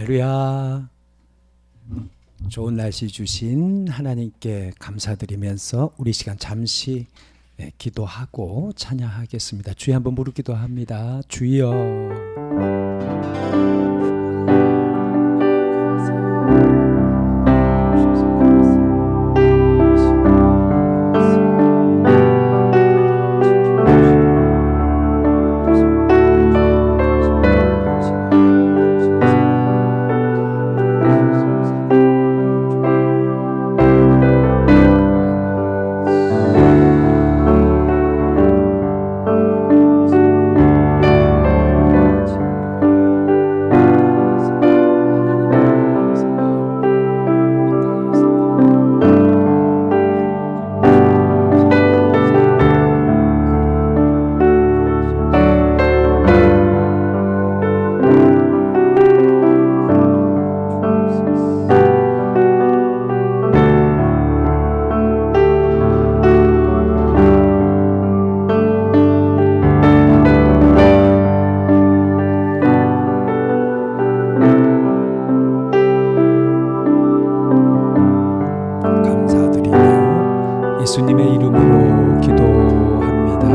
할렐루야. 좋은 날씨 주신 하나님께 감사드리면서 우리 시간 잠시 기도하고 찬양하겠습니다. 주여 한번 무릎 기도합니다. 주여. 예수님의 이름으로 기도합니다.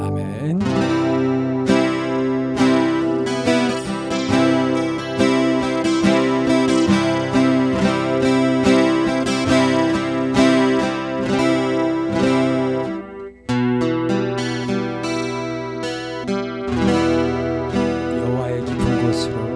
아멘. 여호와의 깊은 곳으로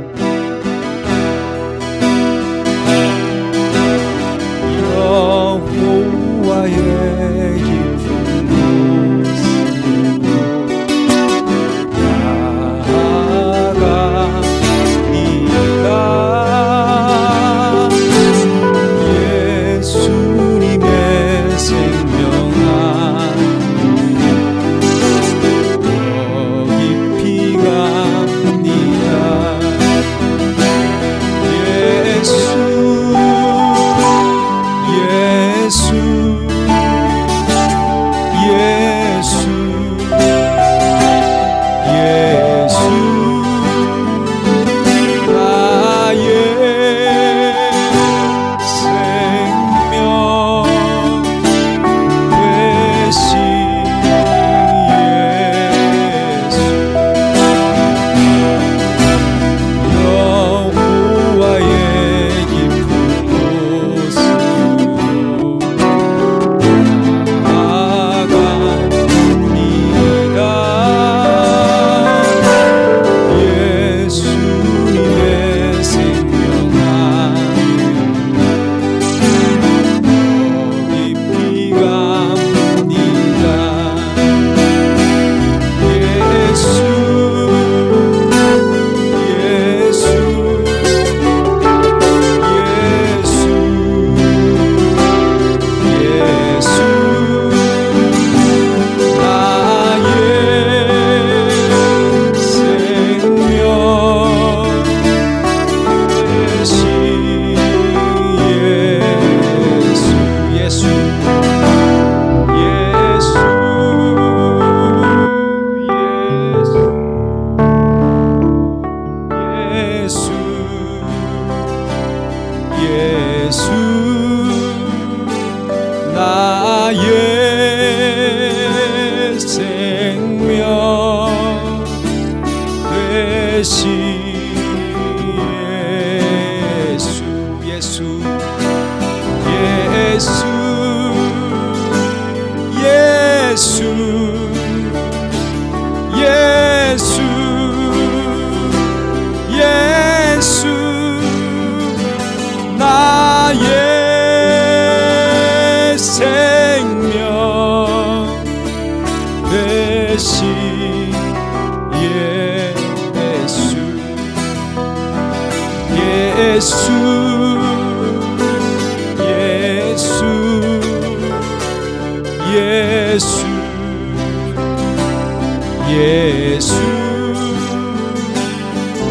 예수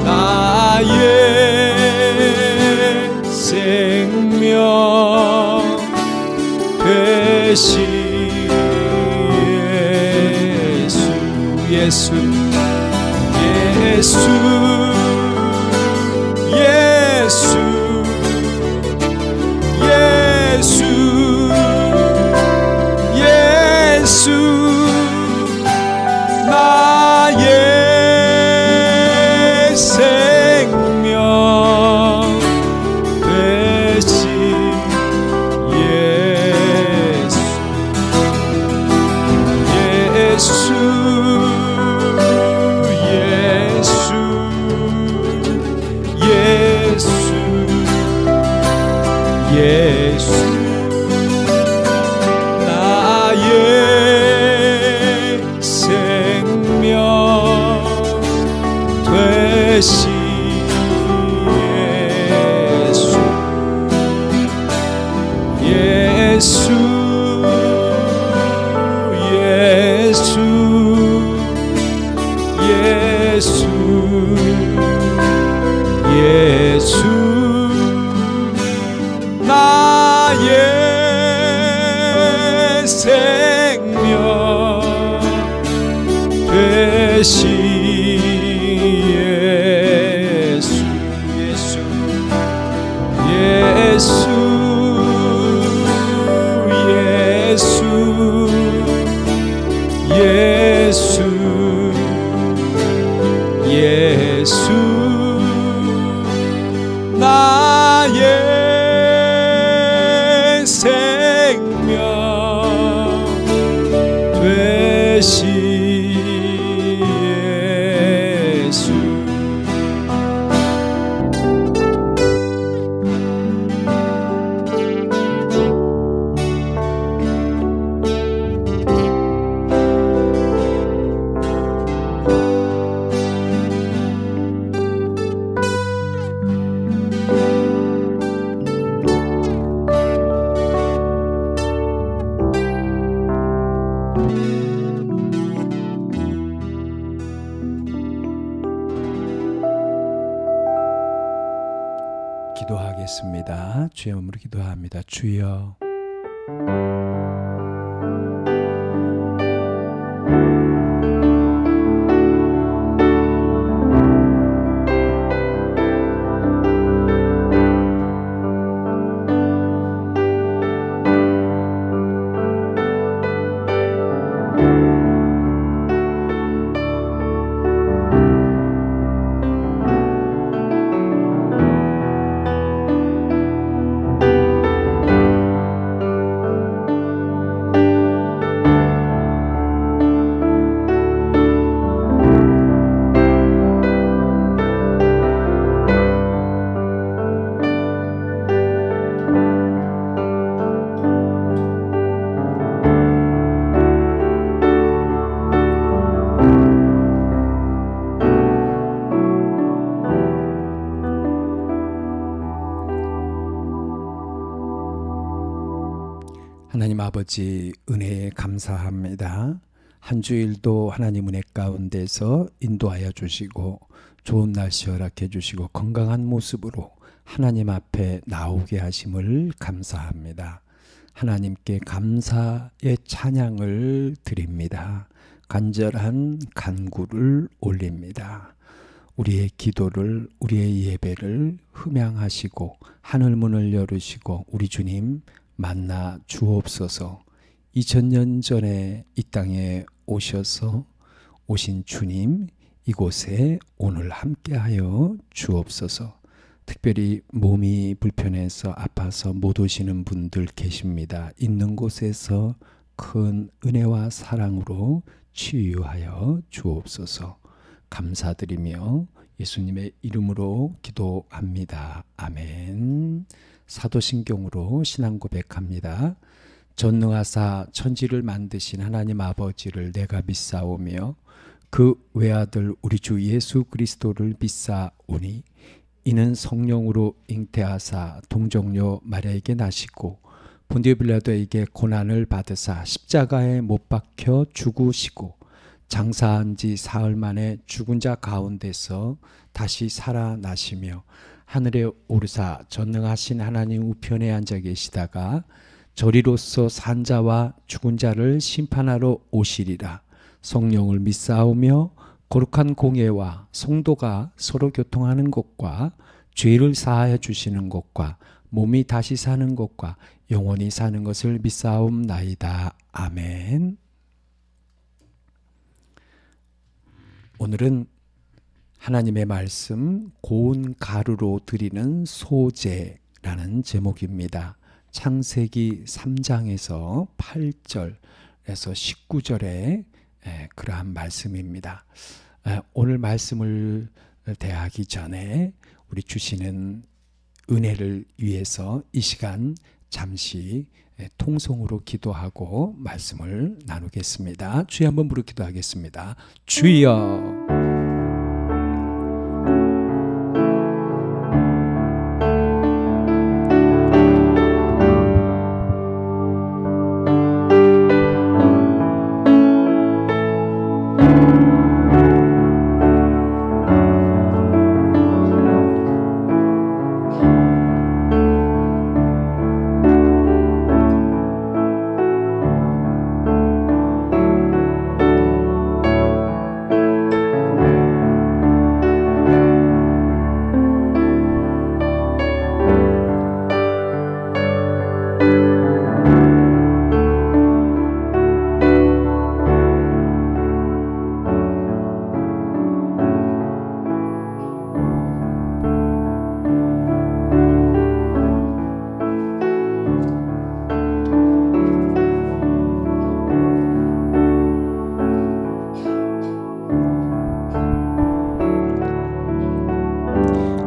나의 생명 되신 예수 나의 생명 되신 예수 나의 생명 되신 예수 나의 생명 되신 예수 나의 생명 되신 예수 기도하겠습니다. 주의 이름으로 기도합니다. 주여, 하나님 아버지 은혜에 감사합니다. 한 주일도 하나님 은혜 가운데서 인도하여 주시고 좋은 날씨 허락해 주시고 건강한 모습으로 하나님 앞에 나오게 하심을 감사합니다. 하나님께 감사의 찬양을 드립니다. 간절한 간구를 올립니다. 우리의 기도를, 우리의 예배를 흠양하시고 하늘문을 열으시고 우리 주님 만나 주옵소서. 2000년 전에 이 땅에 오신 주님, 이곳에 오늘 함께하여 주옵소서. 특별히 몸이 불편해서 아파서 못 오시는 분들 계십니다. 있는 곳에서 큰 은혜와 사랑으로 치유하여 주옵소서. 감사드리며 예수님의 이름으로 기도합니다. 아멘. 사도신경으로 신앙 고백합니다. 전능하사 천지를 만드신 하나님 아버지를 내가 믿사오며 그 외아들 우리 주 예수 그리스도를 믿사오니 이는 성령으로 잉태하사 동정녀 마리아에게 나시고 본디오 빌라도에게 고난을 받으사 십자가에 못 박혀 죽으시고 장사한 지 사흘 만에 죽은 자 가운데서 다시 살아나시며 하늘에 오르사 전능하신 하나님 우편에 앉아 계시다가 저리로서 산 자와 죽은 자를 심판하러 오시리라. 성령을 믿사오며 거룩한 공예와 성도가 서로 교통하는 것과 죄를 사하여 주시는 것과 몸이 다시 사는 것과 영원히 사는 것을 믿사옵나이다. 아멘. 오늘은 하나님의 말씀 고운 가루로 드리는 소제라는 제목입니다. 창세기 3장에서 8절에서 19절에 그러한 말씀입니다. 오늘 말씀을 대하기 전에 우리 주시는 은혜를 위해서 이 시간 잠시 통성으로 기도하고 말씀을 나누겠습니다. 주여 한번 부르 기도하겠습니다. 주여.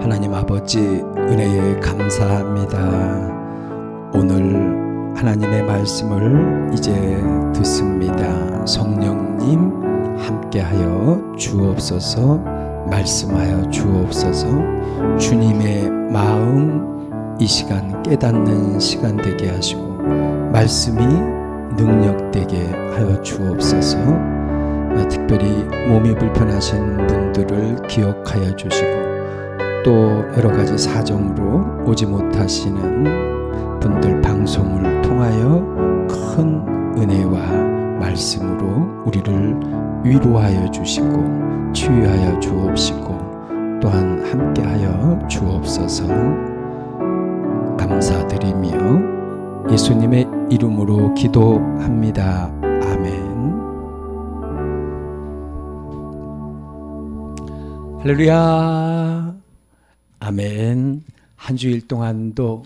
하나님 아버지 은혜에 감사합니다. 오늘 하나님의 말씀을 이제 듣습니다. 성령님 함께하여 주옵소서. 말씀하여 주옵소서. 주님의 마음 이 시간 깨닫는 시간 되게 하시고 말씀이 능력되게 하여 주옵소서. 특별히 몸이 불편하신 분들을 기억하여 주시고 또 여러 가지 사정으로 오지 못하시는 분들 방송을 통하여 큰 은혜와 말씀으로 우리를 위로하여 주시고 치유하여 주옵시고 또한 함께하여 주옵소서. 감사드리며 예수님의 이름으로 기도합니다. 아멘. 할렐루야. 아멘. 한 주일 동안도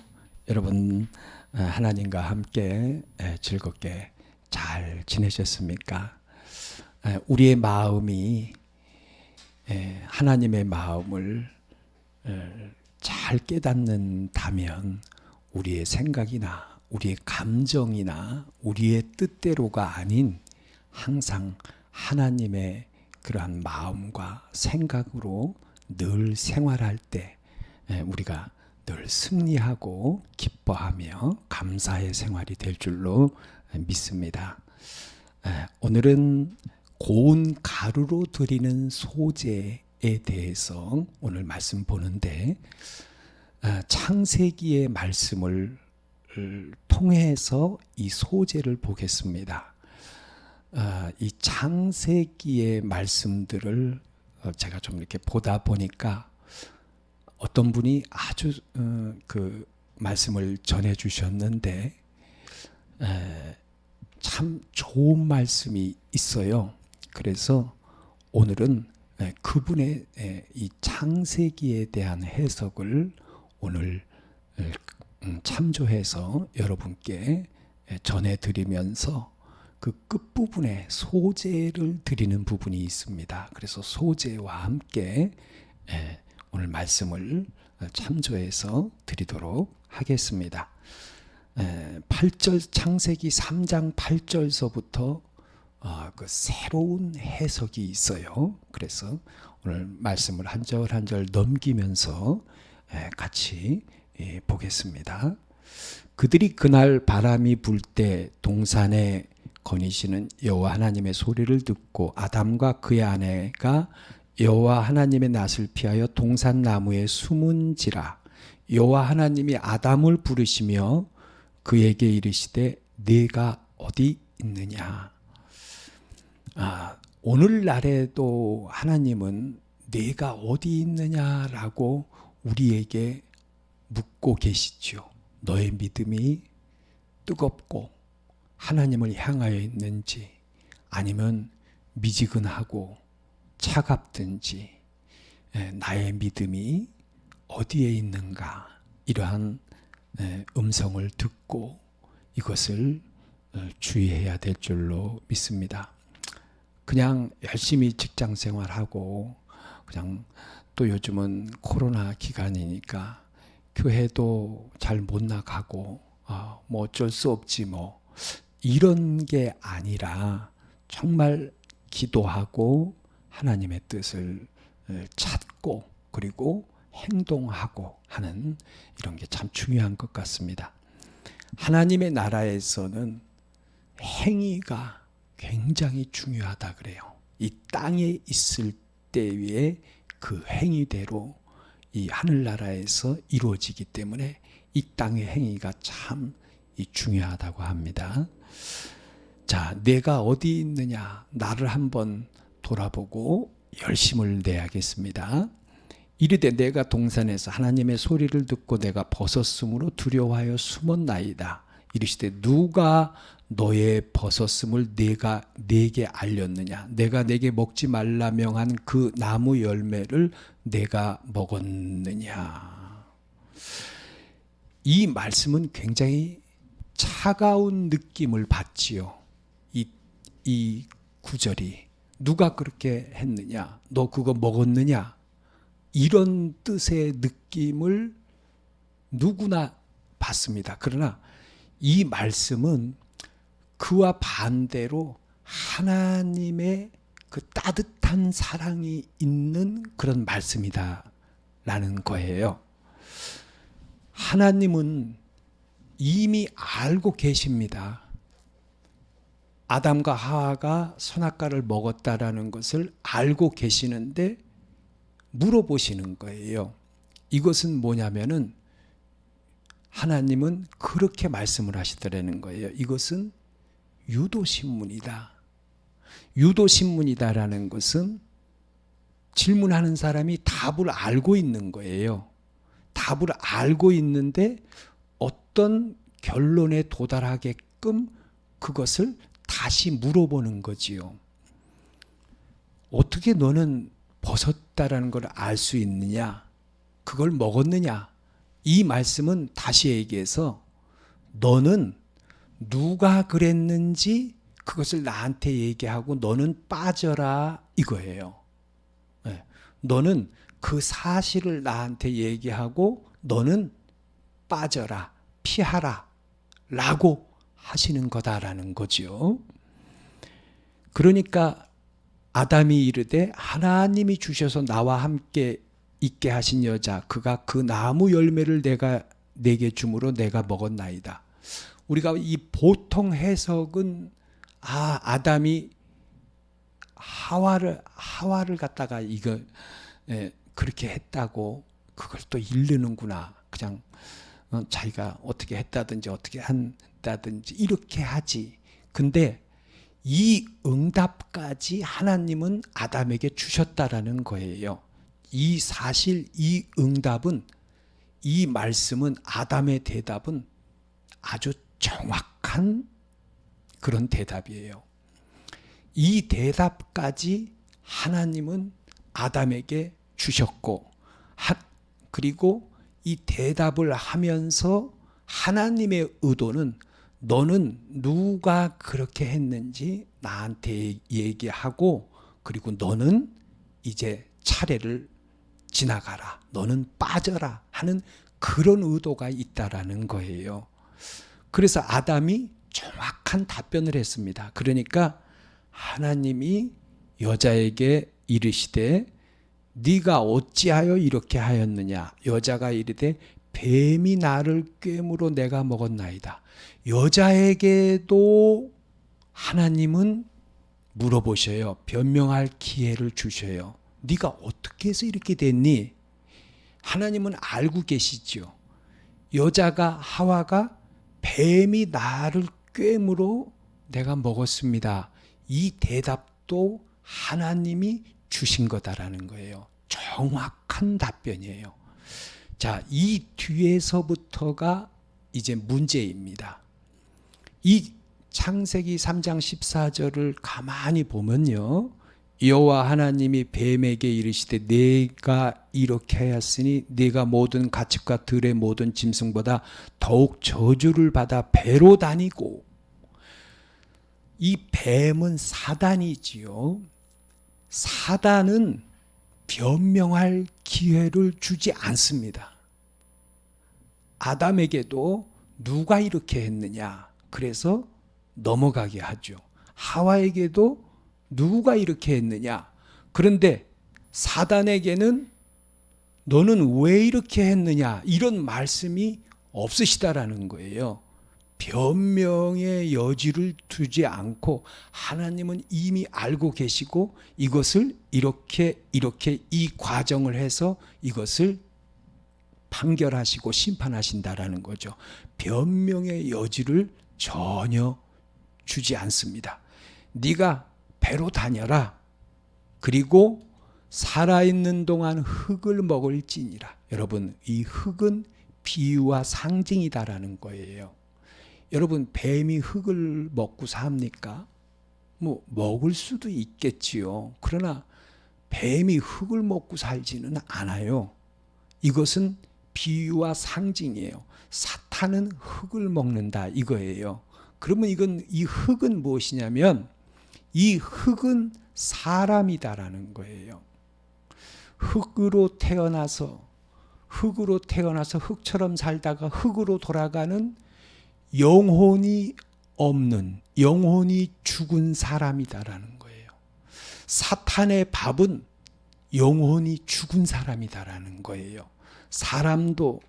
여러분 하나님과 함께 즐겁게 잘 지내셨습니까? 우리의 마음이 하나님의 마음을 잘 깨닫는다면 우리의 생각이나 우리의 감정이나 우리의 뜻대로가 아닌 항상 하나님의 그러한 마음과 생각으로 늘 생활할 때 우리가 늘 승리하고 기뻐하며 감사의 생활이 될 줄로 믿습니다. 오늘은 고운 가루로 드리는 소제에 대해서 오늘 말씀 보는데 창세기의 말씀을 통해서 이 소제를 보겠습니다. 이 창세기의 말씀들을 제가 좀 이렇게 보다 보니까 어떤 분이 아주 그 말씀을 전해 주셨는데 참 좋은 말씀이 있어요. 그래서 오늘은 그분의 이 창세기에 대한 해석을 오늘 참조해서 여러분께 전해드리면서 그 끝부분에 소제를 드리는 부분이 있습니다. 그래서 소제와 함께 오늘 말씀을 참조해서 드리도록 하겠습니다. 8절 창세기 3장 8절서부터 그 새로운 해석이 있어요. 그래서 오늘 말씀을 한 절 한 절 넘기면서 같이 보겠습니다. 그들이 그날 바람이 불 때 동산에 거니시는 여호와 하나님의 소리를 듣고 아담과 그의 아내가 여호와 하나님의 낯을 피하여 동산 나무에 숨은지라. 여호와 하나님이 아담을 부르시며 그에게 이르시되 네가 어디 있느냐. 오늘날에도 하나님은 내가 어디 있느냐라고 우리에게 묻고 계시죠. 너의 믿음이 뜨겁고 하나님을 향하여 있는지 아니면 미지근하고 차갑든지 나의 믿음이 어디에 있는가, 이러한 음성을 듣고 이것을 주의해야 될 줄로 믿습니다. 그냥 열심히 직장 생활하고 그냥 또 요즘은 코로나 기간이니까 교회도 잘 못 나가고 뭐 어쩔 수 없지 뭐 이런 게 아니라 정말 기도하고 하나님의 뜻을 찾고 그리고 행동하고 하는 이런 게 참 중요한 것 같습니다. 하나님의 나라에서는 행위가 굉장히 중요하다 그래요. 이 땅에 있을 때의 그 행위대로 이 하늘나라에서 이루어지기 때문에 이 땅의 행위가 참 중요하다고 합니다. 자, 내가 어디 있느냐, 나를 한번 돌아보고 열심을 내야겠습니다. 이르되 내가 동산에서 하나님의 소리를 듣고 내가 벗었으므로 두려워하여 숨었나이다. 이르시되 누가 너의 벗었음을 내게 알렸느냐? 내가 내게 먹지 말라 명한 그 나무 열매를 내가 먹었느냐? 이 말씀은 굉장히 차가운 느낌을 받지요. 이 구절이 누가 그렇게 했느냐? 너 그거 먹었느냐? 이런 뜻의 느낌을 누구나 받습니다. 그러나 이 말씀은 그와 반대로 하나님의 그 따뜻한 사랑이 있는 그런 말씀이다라는 거예요. 하나님은 이미 알고 계십니다. 아담과 하와가 선악과를 먹었다라는 것을 알고 계시는데 물어보시는 거예요. 이것은 뭐냐면은 하나님은 그렇게 말씀을 하시더라는 거예요. 이것은 유도신문이다. 유도신문이다라는 것은 질문하는 사람이 답을 알고 있는 거예요. 답을 알고 있는데 어떤 결론에 도달하게끔 그것을 다시 물어보는 거지요. 어떻게 너는 벗었다라는 걸 알 수 있느냐? 그걸 먹었느냐? 이 말씀은 다시 얘기해서 너는 누가 그랬는지 그것을 나한테 얘기하고 너는 빠져라 이거예요. 네. 너는 그 사실을 나한테 얘기하고 너는 빠져라, 피하라 라고 하시는 거다라는 거죠. 그러니까 아담이 이르되 하나님이 주셔서 나와 함께 있게 하신 여자 그가 그 나무 열매를 내게 주므로 내가 먹었나이다. 우리가 이 보통 해석은 아담이 하와를 갖다가 이거 그렇게 했다고 그걸 또 이르는구나. 그냥 자기가 어떻게 했다든지 어떻게 한다든지 이렇게 하지. 근데 이 응답까지 하나님은 아담에게 주셨다라는 거예요. 이 사실, 이 응답은, 이 말씀은, 아담의 대답은 아주 정확한 그런 대답이에요. 이 대답까지 하나님은 아담에게 주셨고, 그리고 이 대답을 하면서 하나님의 의도는 너는 누가 그렇게 했는지 나한테 얘기하고 그리고 너는 이제 차례를 지나가라. 너는 빠져라 하는 그런 의도가 있다라는 거예요. 그래서 아담이 정확한 답변을 했습니다. 그러니까 하나님이 여자에게 이르시되 네가 어찌하여 이렇게 하였느냐? 여자가 이르되 뱀이 나를 꿰므로 내가 먹었나이다. 여자에게도 하나님은 물어보셔요. 변명할 기회를 주셔요. 네가 어떻게 해서 이렇게 됐니? 하나님은 알고 계시죠. 여자가 하와가 뱀이 나를 꿰므로 내가 먹었습니다. 이 대답도 하나님이 주신 거다라는 거예요. 정확한 답변이에요. 자, 이 뒤에서부터가 이제 문제입니다. 이 창세기 3장 14절을 가만히 보면요, 여호와 하나님이 뱀에게 이르시되 내가 이렇게 하였으니 네가 모든 가축과 들의 모든 짐승보다 더욱 저주를 받아 배로 다니고. 이 뱀은 사단이지요. 사단은 변명할 기회를 주지 않습니다. 아담에게도 누가 이렇게 했느냐, 그래서 넘어가게 하죠. 하와에게도 누가 이렇게 했느냐, 그런데 사단에게는 너는 왜 이렇게 했느냐, 이런 말씀이 없으시다라는 거예요. 변명의 여지를 두지 않고 하나님은 이미 알고 계시고 이것을 이렇게 이 과정을 해서 이것을 판결하시고 심판하신다라는 거죠. 변명의 여지를 전혀 주지 않습니다. 네가 배로 다녀라. 그리고 살아있는 동안 흙을 먹을지니라. 여러분, 이 흙은 비유와 상징이다라는 거예요. 여러분, 뱀이 흙을 먹고 삽니까? 뭐 먹을 수도 있겠지요. 그러나 뱀이 흙을 먹고 살지는 않아요. 이것은 비유와 상징이에요. 사탄은 흙을 먹는다 이거예요. 그러면 이 흙은 무엇이냐면 이 흙은 사람이다라는 거예요. 흙으로 태어나서 흙처럼 살다가 흙으로 돌아가는 영혼이 없는, 영혼이 죽은 사람이다라는 거예요. 사탄의 밥은 영혼이 죽은 사람이다라는 거예요. 사람도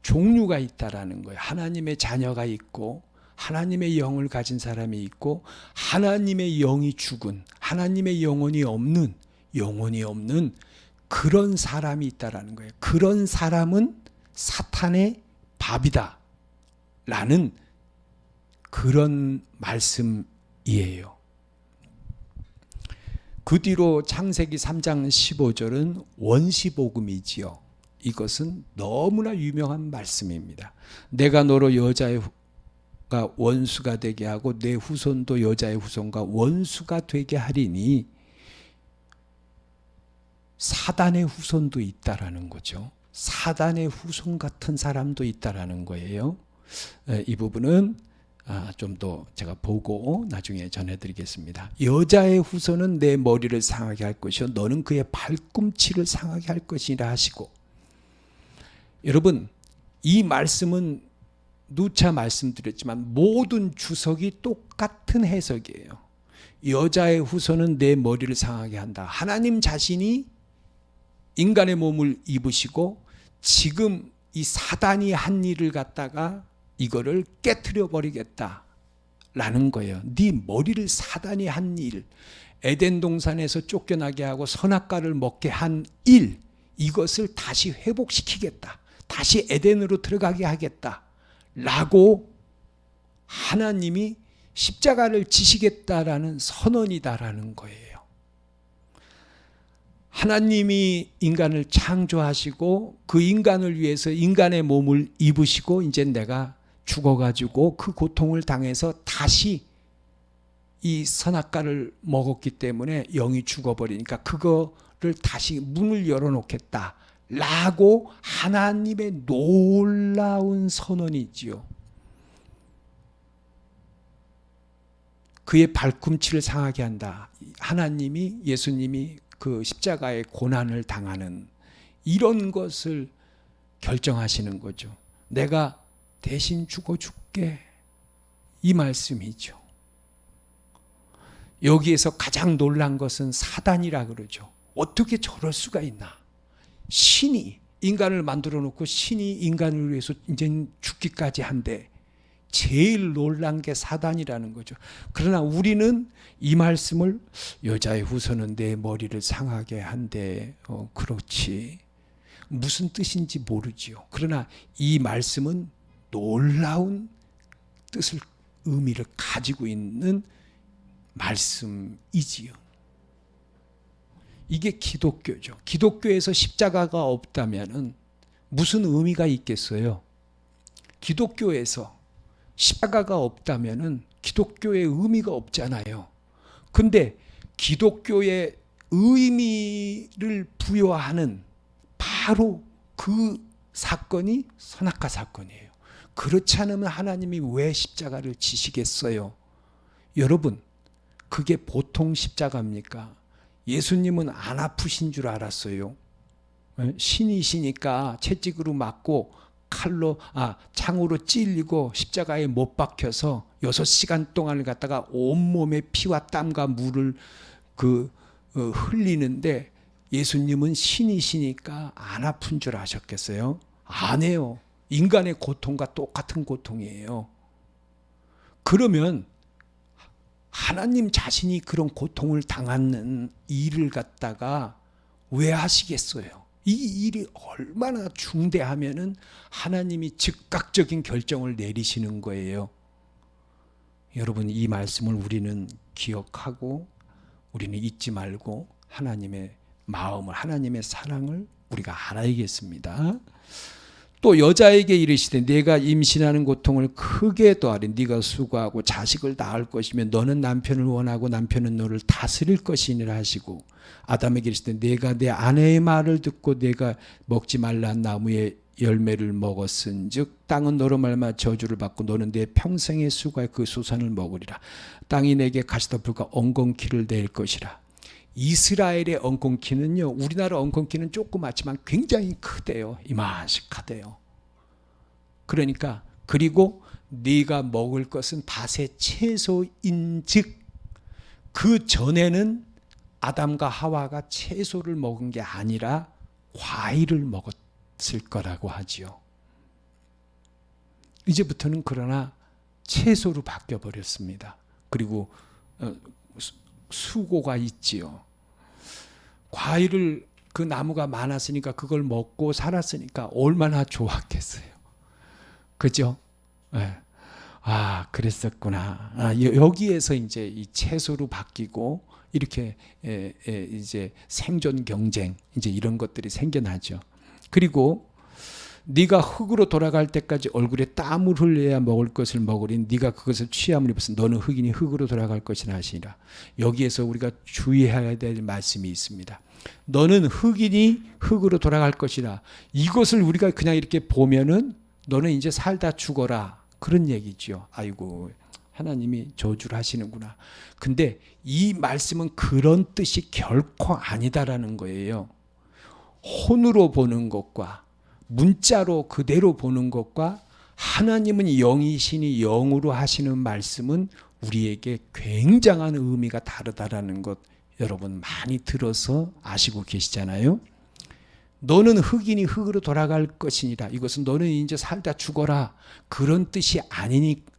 종류가 있다라는 거예요. 하나님의 자녀가 있고 하나님의 영을 가진 사람이 있고 하나님의 영이 죽은, 하나님의 영혼이 없는 그런 사람이 있다라는 거예요. 그런 사람은 사탄의 밥이다 라는 그런 말씀이에요. 그 뒤로 창세기 3장 15절은 원시복음이지요. 이것은 너무나 유명한 말씀입니다. 내가 너로 여자가 원수가 되게 하고 내 후손도 여자의 후손과 원수가 되게 하리니, 사단의 후손도 있다라는 거죠. 사단의 후손 같은 사람도 있다라는 거예요. 이 부분은 좀 더 제가 보고 나중에 전해드리겠습니다. 여자의 후손은 내 머리를 상하게 할 것이요 너는 그의 발꿈치를 상하게 할 것이라 하시고. 여러분, 이 말씀은 누차 말씀드렸지만 모든 주석이 똑같은 해석이에요. 여자의 후손은 내 머리를 상하게 한다. 하나님 자신이 인간의 몸을 입으시고 지금 이 사단이 한 일을 갖다가 이거를 깨트려 버리겠다라는 거예요. 네 머리를 사단이 한 일, 에덴 동산에서 쫓겨나게 하고 선악과를 먹게 한 일, 이것을 다시 회복시키겠다. 다시 에덴으로 들어가게 하겠다라고 하나님이 십자가를 지시겠다라는 선언이다라는 거예요. 하나님이 인간을 창조하시고 그 인간을 위해서 인간의 몸을 입으시고 이제 내가 죽어가지고 그 고통을 당해서 다시 이 선악과를 먹었기 때문에 영이 죽어버리니까 그거를 다시 문을 열어놓겠다 라고 하나님의 놀라운 선언이지요. 그의 발꿈치를 상하게 한다. 하나님이, 예수님이 그 십자가의 고난을 당하는 이런 것을 결정하시는 거죠. 내가 대신 죽어줄게, 이 말씀이죠. 여기에서 가장 놀란 것은 사단이라 그러죠. 어떻게 저럴 수가 있나. 신이 인간을 만들어 놓고 신이 인간을 위해서 이제 죽기까지 한데 제일 놀란 게 사단이라는 거죠. 그러나 우리는 이 말씀을 여자의 후손은 내 머리를 상하게 한대. 그렇지. 무슨 뜻인지 모르지요. 그러나 이 말씀은 놀라운 뜻을, 의미를 가지고 있는 말씀이지요. 이게 기독교죠. 기독교에서 십자가가 없다면은 무슨 의미가 있겠어요? 기독교에서 십자가가 없다면은 기독교의 의미가 없잖아요. 근데 기독교의 의미를 부여하는 바로 그 사건이 선악과 사건이에요. 그렇지 않으면 하나님이 왜 십자가를 지시겠어요? 여러분, 그게 보통 십자가입니까? 예수님은 안 아프신 줄 알았어요. 신이시니까 채찍으로 맞고 창으로 찔리고 십자가에 못 박혀서 6시간 동안을 갖다가 온몸에 피와 땀과 물을 흘리는데 예수님은 신이시니까 안 아픈 줄 아셨겠어요? 아니에요. 인간의 고통과 똑같은 고통이에요. 그러면 하나님 자신이 그런 고통을 당하는 일을 갖다가 왜 하시겠어요? 이 일이 얼마나 중대하면은 하나님이 즉각적인 결정을 내리시는 거예요. 여러분, 이 말씀을 우리는 기억하고 우리는 잊지 말고 하나님의 마음을, 하나님의 사랑을 우리가 알아야겠습니다. 또 여자에게 이르시되 내가 임신하는 고통을 크게 더하리. 네가 수고하고 자식을 낳을 것이며 너는 남편을 원하고 남편은 너를 다스릴 것이니라 하시고, 아담에게 이르시되 내가 내 아내의 말을 듣고 내가 먹지 말란 나무의 열매를 먹었은즉 땅은 너로 말미암아 저주를 받고 너는 내 평생의 수고의 그 수산을 먹으리라. 땅이 내게 가시덤불과 엉겅퀴를 낼 것이라. 이스라엘의 엉겅퀴는요, 우리나라 엉겅퀴는 조그맣지만 굉장히 크대요. 이만식하대요. 그러니까 그리고 네가 먹을 것은 밭의 채소인즉, 그 전에는 아담과 하와가 채소를 먹은 게 아니라 과일을 먹었을 거라고 하지요. 이제부터는 그러나 채소로 바뀌어 버렸습니다. 그리고 수고가 있지요. 과일을, 그 나무가 많았으니까 그걸 먹고 살았으니까 얼마나 좋았겠어요. 그죠? 네. 아, 그랬었구나. 여기에서 이제 이 채소로 바뀌고 이렇게 이제 생존 경쟁, 이제 이런 것들이 생겨나죠. 그리고 네가 흙으로 돌아갈 때까지 얼굴에 땀을 흘려야 먹을 것을 먹으리. 네가 그것을 취함을 입었으니 너는 흙이니 흙으로 돌아갈 것이라 하시니라. 여기에서 우리가 주의해야 될 말씀이 있습니다. 너는 흙이니 흙으로 돌아갈 것이라. 이것을 우리가 그냥 이렇게 보면은 너는 이제 살다 죽어라, 그런 얘기죠. 아이고, 하나님이 저주를 하시는구나. 근데 이 말씀은 그런 뜻이 결코 아니다라는 거예요. 혼으로 보는 것과 문자로 그대로 보는 것과 하나님은 영이시니 영으로 하시는 말씀은 우리에게 굉장한 의미가 다르다라는 것 여러분 많이 들어서 아시고 계시잖아요. 너는 흙이니 흙으로 돌아갈 것이니라. 이것은 너는 이제 살다 죽어라, 그런 뜻이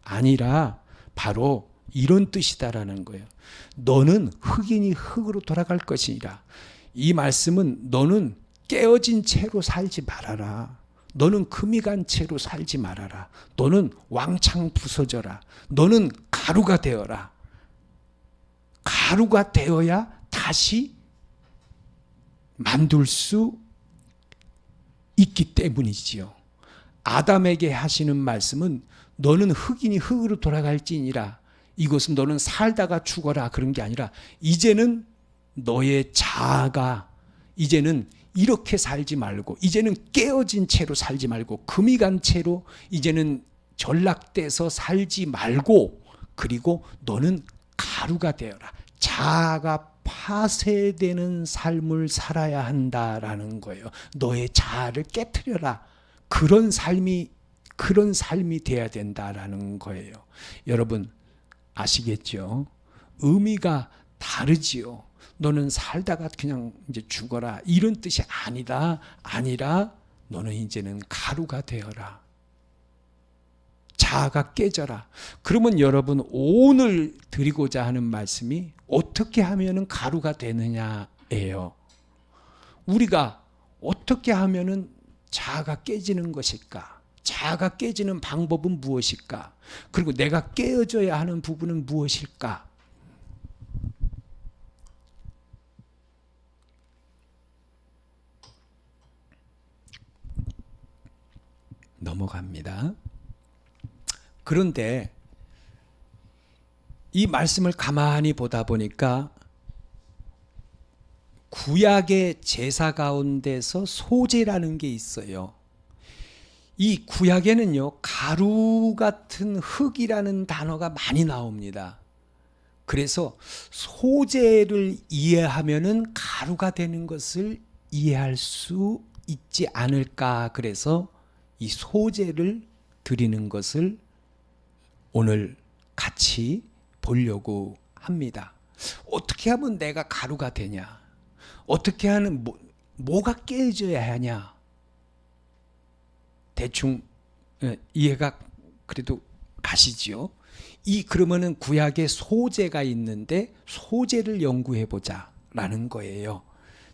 아니라 바로 이런 뜻이다라는 거예요. 너는 흙이니 흙으로 돌아갈 것이니라. 이 말씀은 너는 깨어진 채로 살지 말아라. 너는 금이 간 채로 살지 말아라. 너는 왕창 부서져라. 너는 가루가 되어라. 가루가 되어야 다시 만들 수 있기 때문이지요. 아담에게 하시는 말씀은 너는 흙이니 흙으로 돌아갈지니라. 이것은 너는 살다가 죽어라, 그런 게 아니라 이제는 너의 자아가 이제는 이렇게 살지 말고, 이제는 깨어진 채로 살지 말고, 금이 간 채로 이제는 전락돼서 살지 말고, 그리고 너는 가루가 되어라. 자아가 파쇄되는 삶을 살아야 한다라는 거예요. 너의 자아를 깨트려라. 그런 삶이 돼야 된다라는 거예요. 여러분 아시겠죠? 의미가 다르지요. 너는 살다가 그냥 이제 죽어라, 이런 뜻이 아니라 너는 이제는 가루가 되어라. 자아가 깨져라. 그러면 여러분 오늘 드리고자 하는 말씀이 어떻게 하면은 가루가 되느냐예요. 우리가 어떻게 하면은 자아가 깨지는 것일까? 자아가 깨지는 방법은 무엇일까? 그리고 내가 깨어져야 하는 부분은 무엇일까? 넘어갑니다. 그런데 이 말씀을 가만히 보다 보니까 구약의 제사 가운데서 소제라는 게 있어요. 이 구약에는요, 가루 같은 흙이라는 단어가 많이 나옵니다. 그래서 소제를 이해하면은 가루가 되는 것을 이해할 수 있지 않을까. 그래서 이 소제를 드리는 것을 오늘 같이 보려고 합니다. 어떻게 하면 내가 가루가 되냐? 어떻게 하는 뭐가 깨져야 하냐? 대충 이해가 그래도 가시지요. 그러면은 구약에 소제가 있는데 소제를 연구해 보자라는 거예요.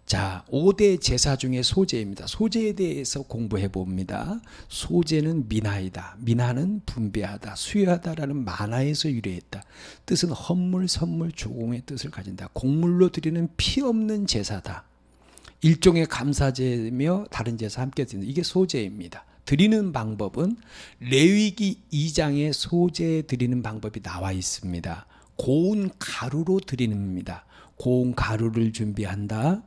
자, 5대 제사 중에 소제입니다. 소제에 대해서 공부해 봅니다. 소제는 미나이다. 미나는 분배하다, 수여하다라는 만화에서 유래했다. 뜻은 헌물, 선물, 조공의 뜻을 가진다. 곡물로 드리는 피 없는 제사다. 일종의 감사제며 다른 제사 함께 드리는, 이게 소제입니다. 드리는 방법은 레위기 2장에 소제 드리는 방법이 나와 있습니다. 고운 가루로 드리는입니다. 고운 가루를 준비한다.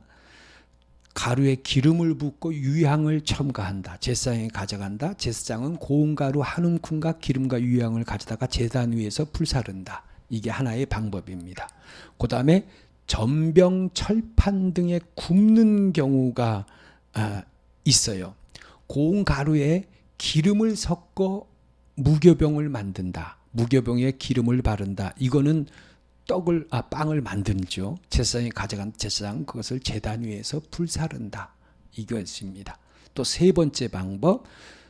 가루에 기름을 붓고 유향을 첨가한다. 제사장에 가져간다. 제사장은 고운 가루 한 움큼과 기름과 유향을 가져다가 제단 위에서 불사른다. 이게 하나의 방법입니다. 그 다음에 전병, 철판 등에 굽는 경우가 있어요. 고운 가루에 기름을 섞어 무교병을 만든다. 무교병에 기름을 바른다. 이거는 빵을 만들죠. 제사장이 가져간 제사장 그것을 제단 위에서 불사른다. 이것입니다. 또 세 번째 방법,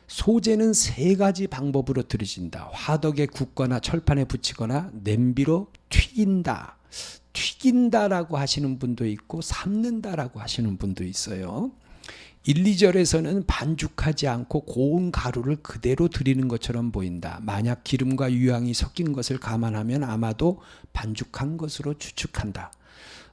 소제는 3가지 방법으로 드려진다. 화덕에 굽거나 철판에 붙이거나 냄비로 튀긴다. 튀긴다라고 하시는 분도 있고 삶는다라고 하시는 분도 있어요. 1, 2절에서는 반죽하지 않고 고운 가루를 그대로 드리는 것처럼 보인다. 만약 기름과 유향이 섞인 것을 감안하면 아마도 반죽한 것으로 추측한다.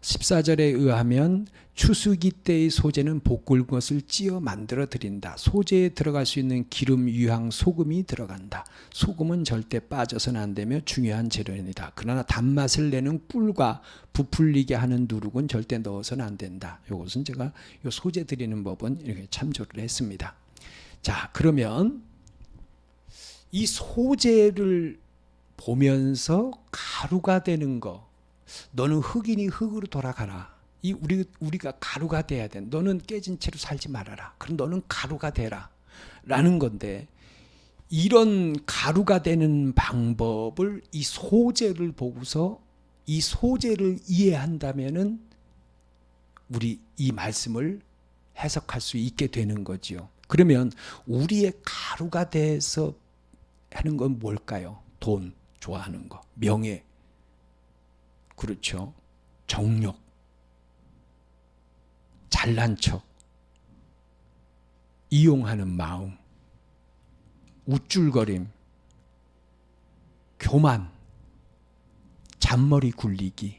14절에 의하면 추수기 때의 소제는 볶을 것을 찌어 만들어 드린다. 소제에 들어갈 수 있는 기름, 유향, 소금이 들어간다. 소금은 절대 빠져서는 안 되며 중요한 재료입니다. 그러나 단맛을 내는 꿀과 부풀리게 하는 누룩은 절대 넣어서는 안 된다. 이것은 제가 요 소제 드리는 법은 이렇게 참조를 했습니다. 자, 그러면 이 소제를 보면서 가루가 되는 거, 너는 흙이니 흙으로 돌아가라. 우리가 가루가 돼야 돼. 너는 깨진 채로 살지 말아라. 그럼 너는 가루가 되라. 라는 건데, 이런 가루가 되는 방법을 이 소제를 보고서 이 소제를 이해한다면은 우리 이 말씀을 해석할 수 있게 되는 거지요. 그러면 우리의 가루가 돼서 하는 건 뭘까요? 돈 좋아하는 거, 명예, 그렇죠. 정욕, 잘난 척, 이용하는 마음, 우쭐거림, 교만, 잔머리 굴리기,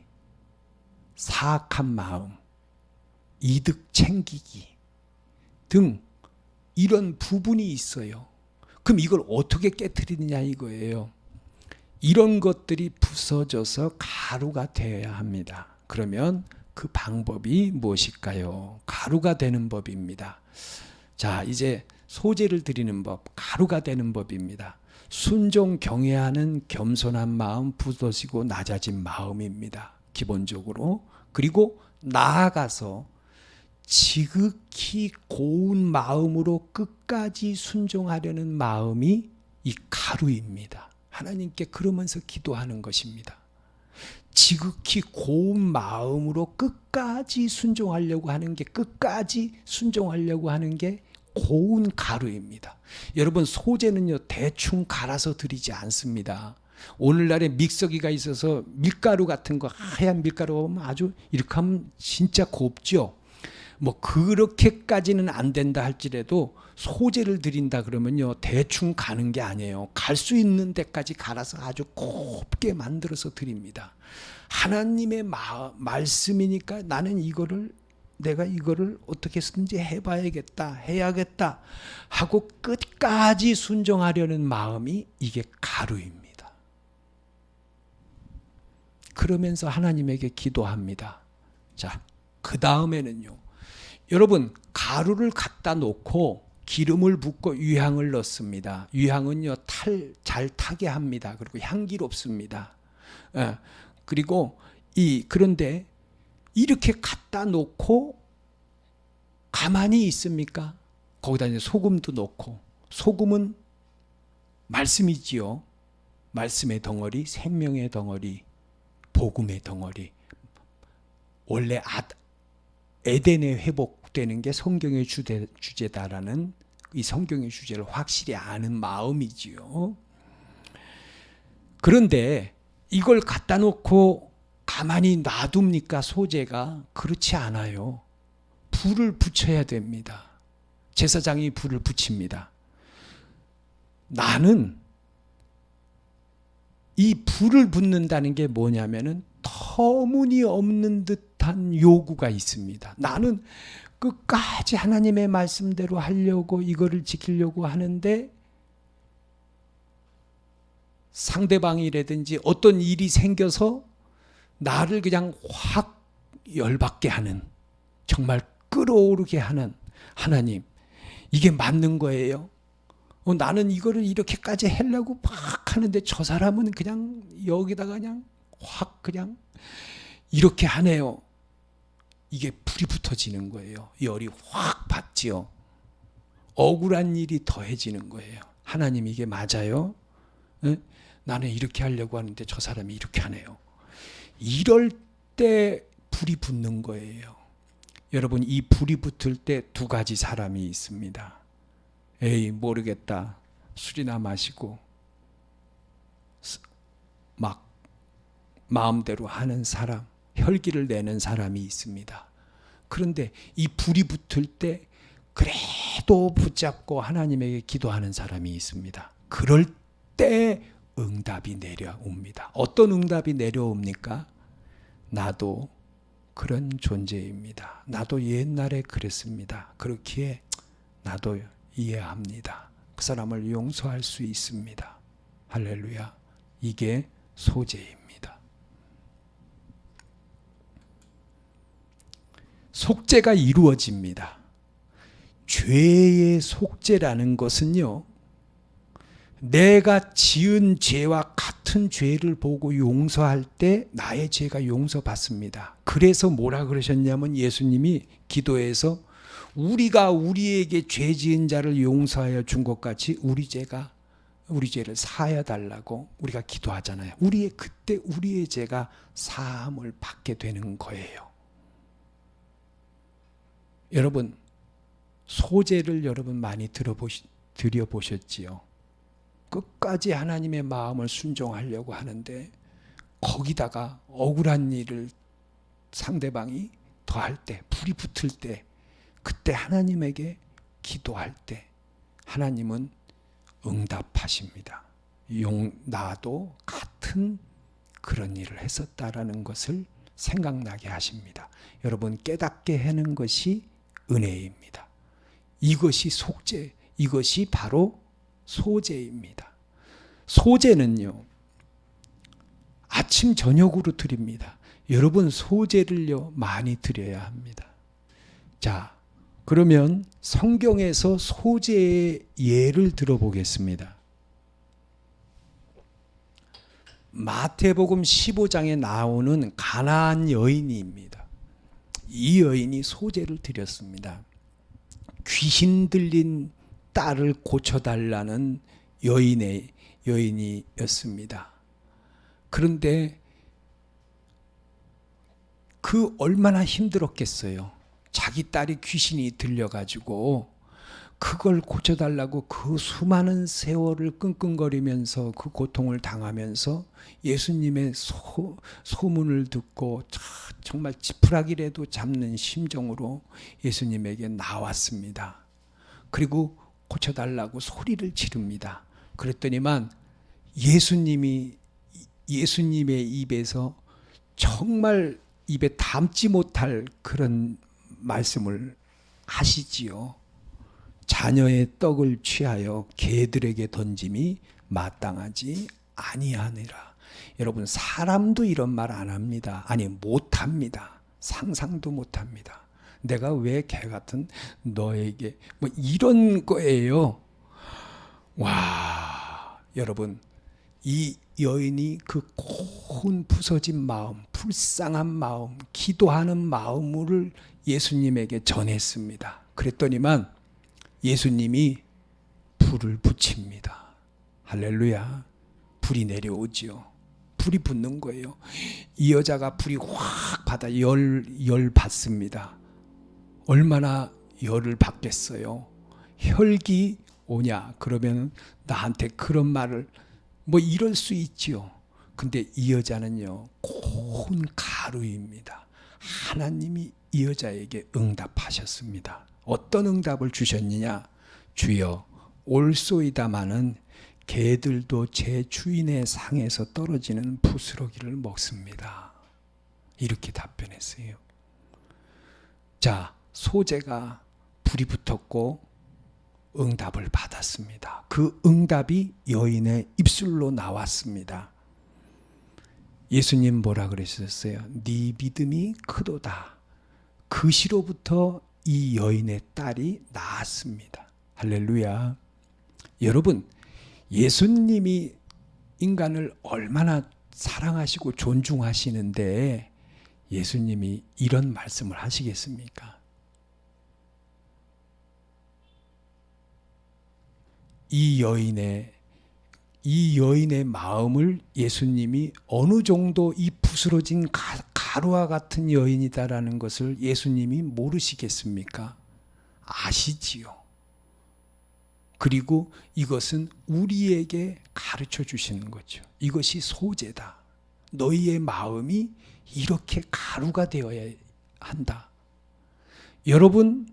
사악한 마음, 이득 챙기기 등 이런 부분이 있어요. 그럼 이걸 어떻게 깨트리느냐 이거예요. 이런 것들이 부서져서 가루가 되어야 합니다. 그러면 그 방법이 무엇일까요? 가루가 되는 법입니다. 자, 이제 소제를 드리는 법, 가루가 되는 법입니다. 순종 경외하는 겸손한 마음, 부서지고 낮아진 마음입니다. 기본적으로. 그리고 나아가서 지극히 고운 마음으로 끝까지 순종하려는 마음이 이 가루입니다. 하나님께 그러면서 기도하는 것입니다. 지극히 고운 마음으로 끝까지 순종하려고 하는 게, 끝까지 순종하려고 하는 게 고운 가루입니다. 여러분, 소제는요 대충 갈아서 드리지 않습니다. 오늘날에 믹서기가 있어서 밀가루 같은 거, 하얀 밀가루 오면 아주 이렇게 하면 진짜 곱죠. 뭐 그렇게까지는 안 된다 할지라도 소제를 드린다 그러면요 대충 가는 게 아니에요. 갈 수 있는 데까지 갈아서 아주 곱게 만들어서 드립니다. 하나님의 말씀이니까 나는 이거를 내가 이거를 어떻게든지 해봐야겠다, 해야겠다 하고 끝까지 순종하려는 마음이 이게 가루입니다. 그러면서 하나님에게 기도합니다. 자, 그 다음에는요, 여러분, 가루를 갖다 놓고 기름을 붓고 유향을 넣습니다. 유향은요, 잘 타게 합니다. 그리고 향기롭습니다. 그리고 그런데 이렇게 갖다 놓고 가만히 있습니까? 거기다 이제 소금도 넣고, 소금은 말씀이지요. 말씀의 덩어리, 생명의 덩어리, 복음의 덩어리. 원래 에덴에 회복되는 게 성경의 주제다라는 이 성경의 주제를 확실히 아는 마음이지요. 그런데 이걸 갖다 놓고 가만히 놔둡니까? 소재가? 그렇지 않아요. 불을 붙여야 됩니다. 제사장이 불을 붙입니다. 나는 이 불을 붙는다는 게 뭐냐면은 터무니없는 듯한 요구가 있습니다. 나는 끝까지 하나님의 말씀대로 하려고, 이거를 지키려고 하는데 상대방이라든지 어떤 일이 생겨서 나를 그냥 확 열받게 하는, 정말 끌어오르게 하는, 하나님, 이게 맞는 거예요? 나는 이거를 이렇게까지 하려고 막 하는데 저 사람은 그냥 여기다가 그냥 확 그냥 이렇게 하네요. 이게 불이 붙어지는 거예요. 열이 확 받지요. 억울한 일이 더해지는 거예요. 하나님, 이게 맞아요? 응? 나는 이렇게 하려고 하는데 저 사람이 이렇게 하네요. 이럴 때 불이 붙는 거예요. 여러분, 이 불이 붙을 때 두 가지 사람이 있습니다. 에이, 모르겠다, 술이나 마시고 막 마음대로 하는 사람, 혈기를 내는 사람이 있습니다. 그런데 이 불이 붙을 때 그래도 붙잡고 하나님에게 기도하는 사람이 있습니다. 그럴 때 응답이 내려옵니다. 어떤 응답이 내려옵니까? 나도 그런 존재입니다. 나도 옛날에 그랬습니다. 그렇기에 나도 이해합니다. 그 사람을 용서할 수 있습니다. 할렐루야. 이게 소재입니다. 속죄가 이루어집니다. 죄의 속죄라는 것은요, 내가 지은 죄와 같은 죄를 보고 용서할 때 나의 죄가 용서받습니다. 그래서 뭐라 그러셨냐면, 예수님이 기도에서 우리가 우리에게 죄 지은 자를 용서하여 준 것 같이 우리 죄를 사하여 달라고 우리가 기도하잖아요. 그때 우리의 죄가 사함을 받게 되는 거예요. 여러분, 소재를 여러분 많이 들여보셨지요? 끝까지 하나님의 마음을 순종하려고 하는데 거기다가 억울한 일을 상대방이 더할 때, 불이 붙을 때, 그때 하나님에게 기도할 때 하나님은 응답하십니다. 나도 같은 그런 일을 했었다라는 것을 생각나게 하십니다. 여러분, 깨닫게 하는 것이 은혜입니다. 이것이 속죄, 이것이 바로 소재입니다. 소재는요, 아침 저녁으로 드립니다. 여러분, 소재를요 많이 드려야 합니다. 자, 그러면 성경에서 소재의 예를 들어보겠습니다. 마태복음 15장에 나오는 가나안 여인입니다. 이 여인이 소재를 드렸습니다. 귀신 들린 딸을 고쳐달라는 여인이었습니다. 그런데 그 얼마나 힘들었겠어요. 자기 딸이 귀신이 들려가지고 그걸 고쳐달라고 그 수많은 세월을 끙끙거리면서 그 고통을 당하면서 예수님의 소문을 듣고 정말 지푸라기라도 잡는 심정으로 예수님에게 나왔습니다. 그리고 고쳐달라고 소리를 지릅니다. 그랬더니만 예수님의 입에서 정말 입에 담지 못할 그런 말씀을 하시지요. 자녀의 떡을 취하여 개들에게 던짐이 마땅하지 아니하니라. 여러분, 사람도 이런 말 안 합니다. 아니, 못 합니다. 상상도 못 합니다. 내가 왜 개 같은 너에게 뭐 이런 거예요. 와, 여러분, 이 여인이 그 고운 부서진 마음, 불쌍한 마음, 기도하는 마음을 예수님에게 전했습니다. 그랬더니만 예수님이 불을 붙입니다. 할렐루야. 불이 내려오지요. 불이 붙는 거예요. 이 여자가 불이 확 받아 열 받습니다. 얼마나 열을 받겠어요. 혈기 오냐 그러면 나한테 그런 말을 뭐 이럴 수 있지요. 근데 이 여자는요, 고운 가루입니다. 하나님이 이 여자에게 응답하셨습니다. 어떤 응답을 주셨느냐? 주여, 올소이다마는 개들도 제 주인의 상에서 떨어지는 부스러기를 먹습니다. 이렇게 답변했어요. 자, 소재가 불이 붙었고 응답을 받았습니다. 그 응답이 여인의 입술로 나왔습니다. 예수님 뭐라 그러셨어요? 네 믿음이 크도다. 그 시로부터 이 여인의 딸이 나았습니다. 할렐루야. 여러분, 예수님이 인간을 얼마나 사랑하시고 존중하시는데 예수님이 이런 말씀을 하시겠습니까? 이 여인의 마음을 예수님이 어느 정도 이 부스러진 가루와 같은 여인이다라는 것을 예수님이 모르시겠습니까? 아시지요. 그리고 이것은 우리에게 가르쳐 주시는 거죠. 이것이 소재다. 너희의 마음이 이렇게 가루가 되어야 한다. 여러분,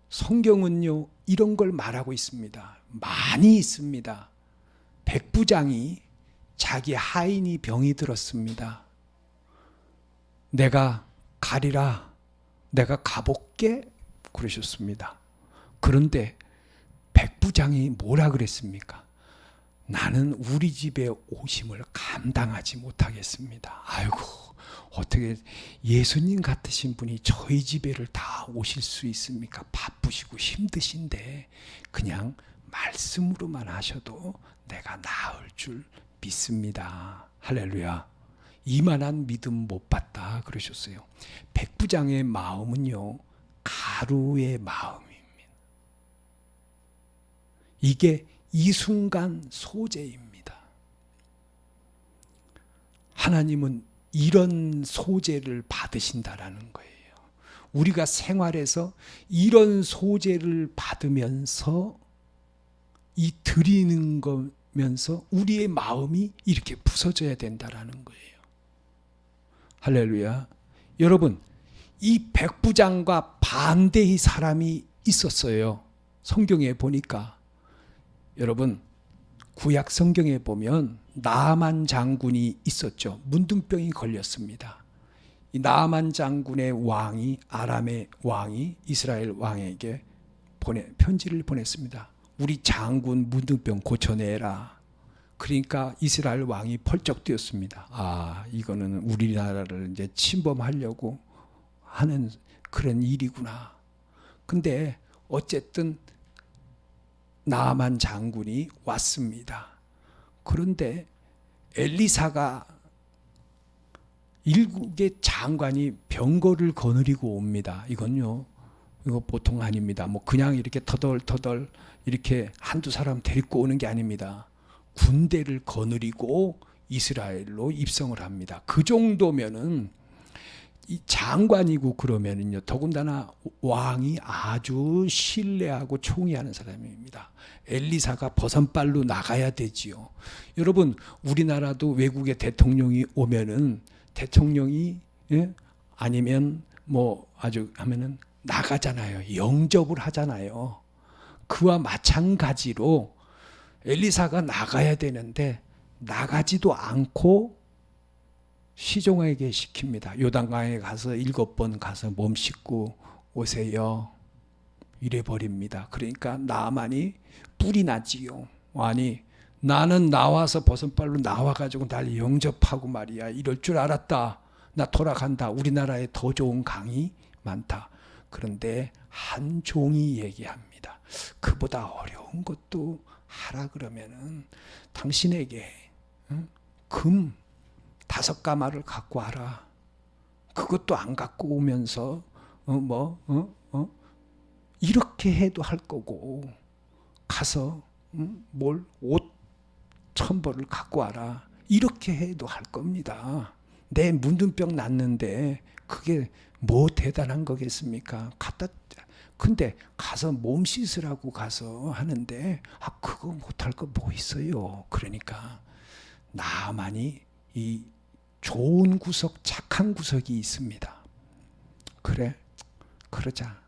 성경은요, 이런 걸 말하고 있습니다. 많이 있습니다. 백부장이 자기 하인이 병이 들었습니다. 내가 가리라, 내가 가볼게 그러셨습니다. 그런데 백부장이 뭐라 그랬습니까? 나는 우리 집에 오심을 감당하지 못하겠습니다. 아이고, 어떻게 예수님 같으신 분이 저희 집에를 다 오실 수 있습니까? 바쁘시고 힘드신데 그냥 말씀으로만 하셔도 내가 나을 줄 믿습니다. 할렐루야. 이만한 믿음 못 봤다 그러셨어요. 백부장의 마음은요, 가루의 마음입니다. 이게 이 순간 소재입니다. 하나님은 이런 소재를 받으신다라는 거예요. 우리가 생활에서 이런 소재를 받으면서 이 드리는 거면서 우리의 마음이 이렇게 부서져야 된다라는 거예요. 할렐루야. 여러분, 이 백부장과 반대의 사람이 있었어요. 성경에 보니까. 여러분, 구약 성경에 보면 나아만 장군이 있었죠. 문둥병이 걸렸습니다. 이 나아만 장군의 왕이, 아람의 왕이 이스라엘 왕에게 편지를 보냈습니다. 우리 장군 문둥병 고쳐내라. 그러니까 이스라엘 왕이 펄쩍 뛰었습니다. 아, 이거는 우리나라를 이제 침범하려고 하는 그런 일이구나. 근데 어쨌든 나아만 장군이 왔습니다. 그런데 엘리사가 일국의 장관이 병거를 거느리고 옵니다. 이거 보통 아닙니다. 뭐 그냥 이렇게 터덜터덜 이렇게 한두 사람 데리고 오는 게 아닙니다. 군대를 거느리고 이스라엘로 입성을 합니다. 그 정도면은 이 장관이고 그러면은요, 더군다나 왕이 아주 신뢰하고 총애하는 사람입니다. 엘리사가 버선발로 나가야 되지요. 여러분, 우리나라도 외국의 대통령이 오면은 대통령이 아니면 뭐 아주 하면은 나가잖아요. 영접을 하잖아요. 그와 마찬가지로 엘리사가 나가야 되는데 나가지도 않고 시종에게 시킵니다. 요단강에 가서 7번 가서 몸 씻고 오세요. 이래 버립니다. 그러니까 나만이 뿔이 나지요. 아니 나는 나와서 버선발로 나와가지고 날 영접하고 말이야. 이럴 줄 알았다. 나 돌아간다. 우리나라에 더 좋은 강이 많다. 그런데 한 종이 얘기합니다. 그보다 어려운 것도 하라 그러면은 당신에게 금 5가마를 갖고 와라. 그것도 안 갖고 오면서 이렇게 해도 할 거고 가서 뭘 옷 1000벌을 갖고 와라. 이렇게 해도 할 겁니다. 내 문둥병 났는데 그게 뭐 대단한 거겠습니까? 근데 가서 몸 씻으라고 가서 하는데 그거 못할 거 뭐 있어요. 그러니까 나만이 이 좋은 구석, 착한 구석이 있습니다. 그래, 그러자.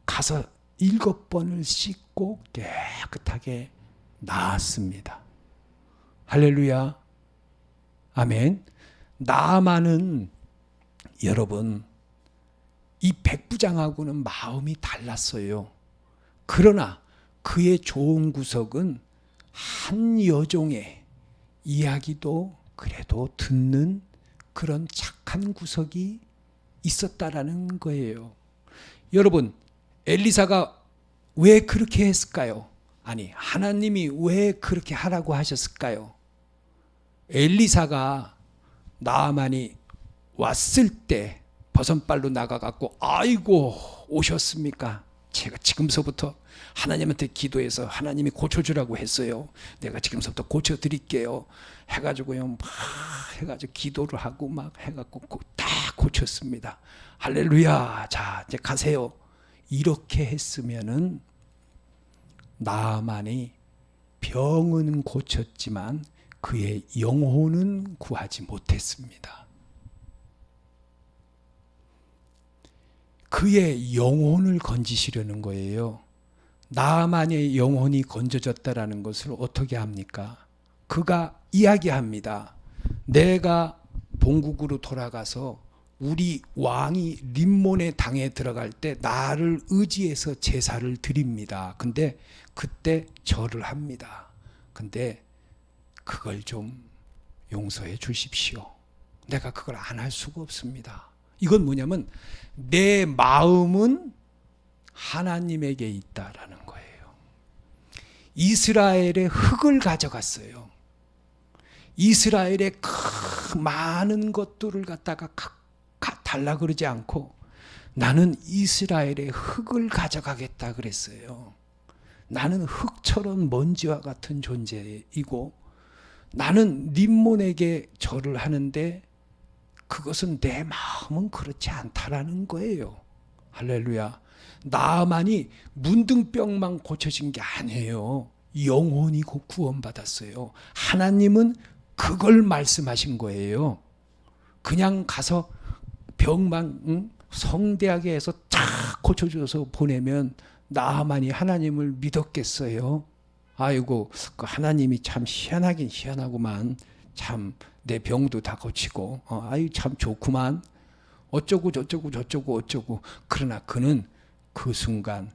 가서 7번을 씻고 깨끗하게 나았습니다. 할렐루야. 아멘. 나아만은 여러분 이 백부장하고는 마음이 달랐어요. 그러나 그의 좋은 구석은 한 여종의 이야기도 그래도 듣는 그런 착한 구석이 있었다라는 거예요. 여러분, 엘리사가 왜 그렇게 했을까요? 아니, 하나님이 왜 그렇게 하라고 하셨을까요? 엘리사가 나아만이 왔을 때 버선발로 나가갖고 아이고 오셨습니까? 제가 지금서부터 하나님한테 기도해서 하나님이 고쳐주라고 했어요. 내가 지금서부터 고쳐드릴게요. 해가지고요 막 해가지고 기도를 하고 막 해갖고 다 고쳤습니다. 할렐루야. 자 이제 가세요. 이렇게 했으면은 나아만이 병은 고쳤지만 그의 영혼은 구하지 못했습니다. 그의 영혼을 건지시려는 거예요. 나아만의 영혼이 건져졌다라는 것을 어떻게 합니까? 그가 이야기합니다. 내가 본국으로 돌아가서 우리 왕이 림몬의 당에 들어갈 때 나를 의지해서 제사를 드립니다. 근데 그때 절을 합니다. 근데 그걸 좀 용서해 주십시오. 내가 그걸 안 할 수가 없습니다. 이건 뭐냐면 내 마음은 하나님에게 있다라는 거예요. 이스라엘의 흙을 가져갔어요. 이스라엘의 그 많은 것들을 갖다가 달라 그러지 않고 나는 이스라엘의 흙을 가져가겠다 그랬어요. 나는 흙처럼 먼지와 같은 존재이고 나는 림몬에게 절을 하는데 그것은 내 마음은 그렇지 않다라는 거예요. 할렐루야. 나아만이 문둥병만 고쳐진 게 아니에요. 영혼이 구원받았어요. 하나님은 그걸 말씀하신 거예요. 그냥 가서 병만 성대하게 해서 탁 고쳐줘서 보내면 나아만이 하나님을 믿었겠어요? 아이고 그 하나님이 참 희한하긴 희한하구만. 참 내 병도 다 고치고 아유 참 좋구만. 어쩌고 저쩌고 저쩌고 어쩌고. 그러나 그는 그 순간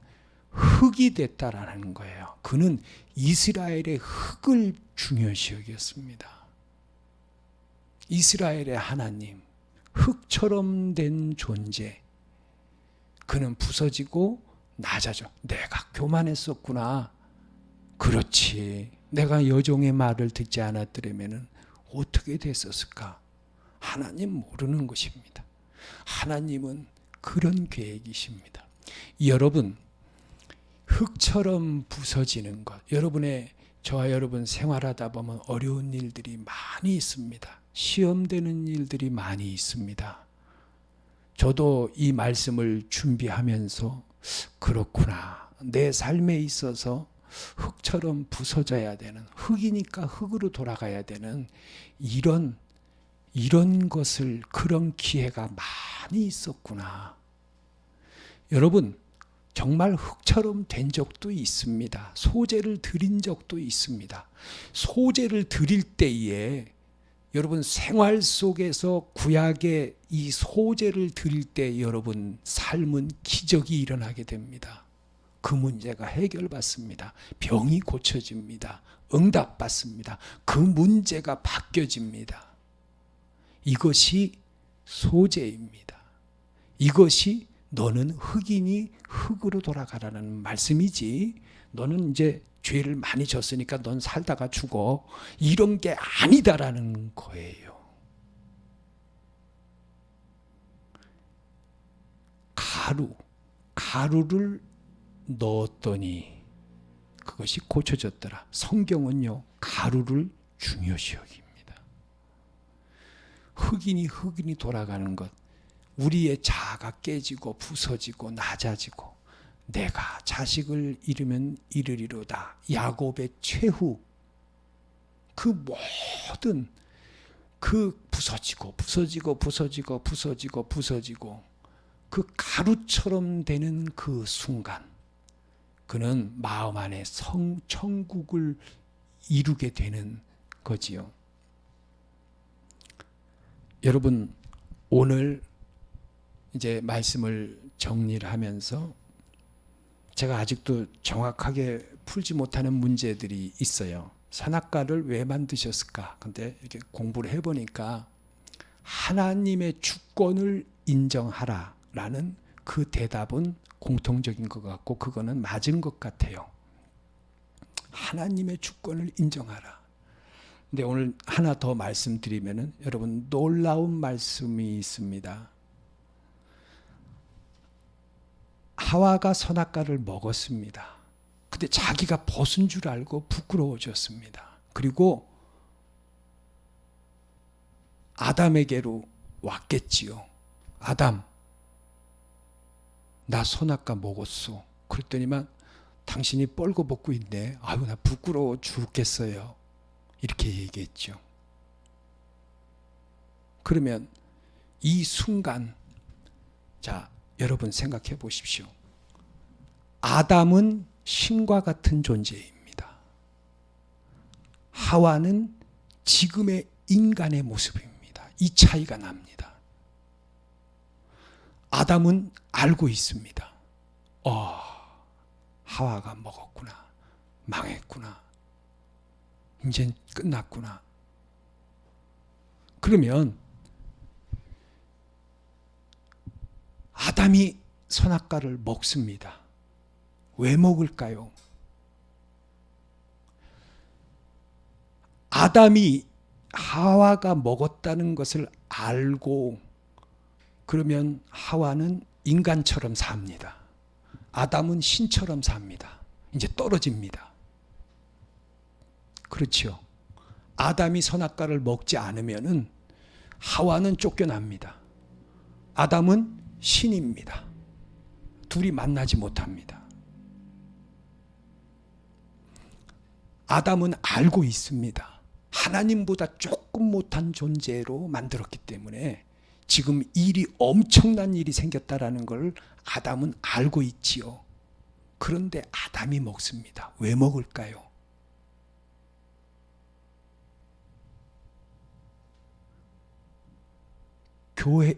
흙이 됐다라는 거예요. 그는 이스라엘의 흙을 중요시 여겼습니다. 이스라엘의 하나님, 흙처럼 된 존재. 그는 부서지고 낮아져. 내가 교만했었구나. 그렇지. 내가 여종의 말을 듣지 않았더라면 어떻게 됐었을까? 하나님 모르는 것입니다. 하나님은 그런 계획이십니다. 여러분, 흙처럼 부서지는 것. 저와 여러분 생활하다 보면 어려운 일들이 많이 있습니다. 시험되는 일들이 많이 있습니다. 저도 이 말씀을 준비하면서 그렇구나. 내 삶에 있어서 흙처럼 부서져야 되는, 흙이니까 흙으로 돌아가야 되는 이런 것을, 그런 기회가 많이 있었구나. 여러분, 정말 흙처럼 된 적도 있습니다. 소재를 드린 적도 있습니다. 소재를 드릴 때에 여러분 생활 속에서 구약의 이 소재를 드릴 때 여러분 삶은 기적이 일어나게 됩니다. 그 문제가 해결받습니다. 병이 고쳐집니다. 응답받습니다. 그 문제가 바뀌어집니다. 이것이 소재입니다. 이것이 너는 흑인이 흙으로 돌아가라는 말씀이지, 너는 이제 죄를 많이 졌으니까 넌 살다가 죽어, 이런 게 아니다라는 거예요. 가루를 넣었더니 그것이 고쳐졌더라. 성경은요, 가루를 중요시 여깁니다. 흑인이 돌아가는 것, 우리의 자아가 깨지고 부서지고 낮아지고, 내가 자식을 잃으면 이르리로다, 야곱의 최후, 그 모든 그 부서지고 그 가루처럼 되는 그 순간, 그는 마음 안에 천국을 이루게 되는 거지요. 여러분, 오늘 이제 말씀을 정리를 하면서 제가 아직도 정확하게 풀지 못하는 문제들이 있어요. 선악과를 왜 만드셨을까? 근데 이렇게 공부를 해보니까 하나님의 주권을 인정하라 라는 그 대답은 공통적인 것 같고, 그거는 맞은 것 같아요. 하나님의 주권을 인정하라. 근데 오늘 하나 더 말씀드리면은, 여러분, 놀라운 말씀이 있습니다. 하와가 선악과를 먹었습니다. 근데 자기가 벗은 줄 알고 부끄러워졌습니다. 그리고 아담에게로 왔겠지요. 아담, 나 선악과 먹었어. 그랬더니만 당신이 뻘거벗고 있네. 아유, 나 부끄러워 죽겠어요. 이렇게 얘기했죠. 그러면 이 순간, 자, 여러분 생각해 보십시오. 아담은 신과 같은 존재입니다. 하와는 지금의 인간의 모습입니다. 이 차이가 납니다. 아담은 알고 있습니다. 하와가 먹었구나. 망했구나. 이젠 끝났구나. 그러면 아담이 선악과를 먹습니다. 왜 먹을까요? 아담이 하와가 먹었다는 것을 알고, 그러면 하와는 인간처럼 삽니다. 아담은 신처럼 삽니다. 이제 떨어집니다. 그렇죠. 아담이 선악과를 먹지 않으면은 하와는 쫓겨납니다. 아담은 신입니다. 둘이 만나지 못합니다. 아담은 알고 있습니다. 하나님보다 조금 못한 존재로 만들었기 때문에 지금 엄청난 일이 생겼다라는 걸 아담은 알고 있지요. 그런데 아담이 먹습니다. 왜 먹을까요?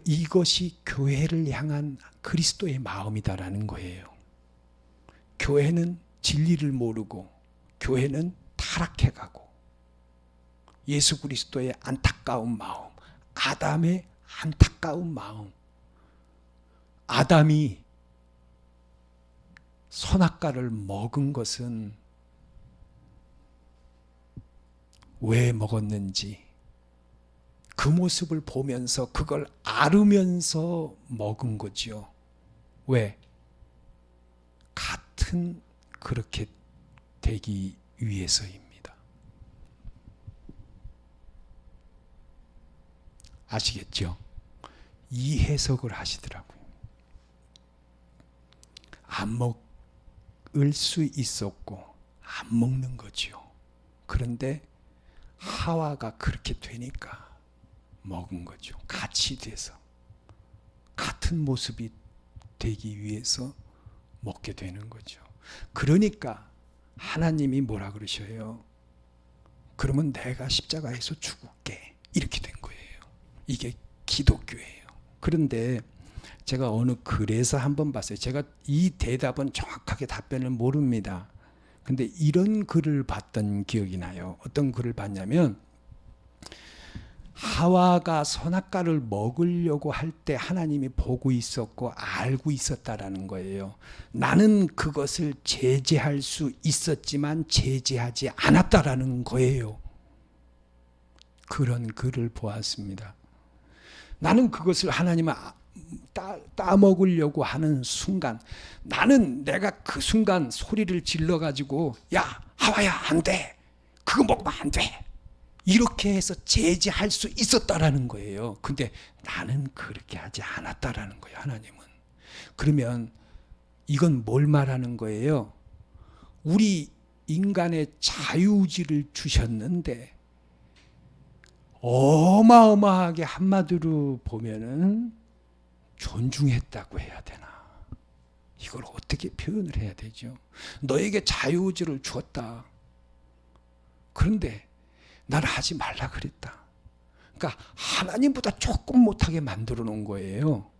이것이 교회를 향한 그리스도의 마음이다라는 거예요. 교회는 진리를 모르고, 교회는 타락해가고, 예수 그리스도의 안타까운 마음, 아담의 안타까운 마음, 아담이 선악과를 먹은 것은 왜 먹었는지, 그 모습을 보면서 그걸 알으면서 먹은 거지요. 왜? 같은 그렇게 되기 위해서입니다. 아시겠죠? 이 해석을 하시더라고요. 안 먹을 수 있었고 안 먹는 거지요. 그런데 하와가 그렇게 되니까 먹은 거죠. 같이 돼서, 같은 모습이 되기 위해서 먹게 되는 거죠. 그러니까 하나님이 뭐라 그러셔요? 그러면 내가 십자가에서 죽을게. 이렇게 된 거예요. 이게 기독교예요. 그런데 제가 어느 글에서 한번 봤어요. 제가 이 대답은 정확하게 답변을 모릅니다. 근데 이런 글을 봤던 기억이 나요. 어떤 글을 봤냐면 하와가 선악과를 먹으려고 할 때 하나님이 보고 있었고 알고 있었다라는 거예요. 나는 그것을 제재할 수 있었지만 제재하지 않았다라는 거예요. 그런 글을 보았습니다. 나는 그것을 하나님을 따먹으려고 하는 순간, 나는 내가 그 순간 소리를 질러가지고 야 하와야 안 돼, 그거 먹으면 안 돼, 이렇게 해서 제지할 수 있었다라는 거예요. 근데 나는 그렇게 하지 않았다라는 거예요, 하나님은. 그러면 이건 뭘 말하는 거예요? 우리 인간의 자유의지를 주셨는데 어마어마하게 한마디로 보면은 존중했다고 해야 되나? 이걸 어떻게 표현을 해야 되죠? 너에게 자유의지를 주었다. 그런데 나를 하지 말라 그랬다. 그러니까 하나님보다 조금 못하게 만들어 놓은 거예요.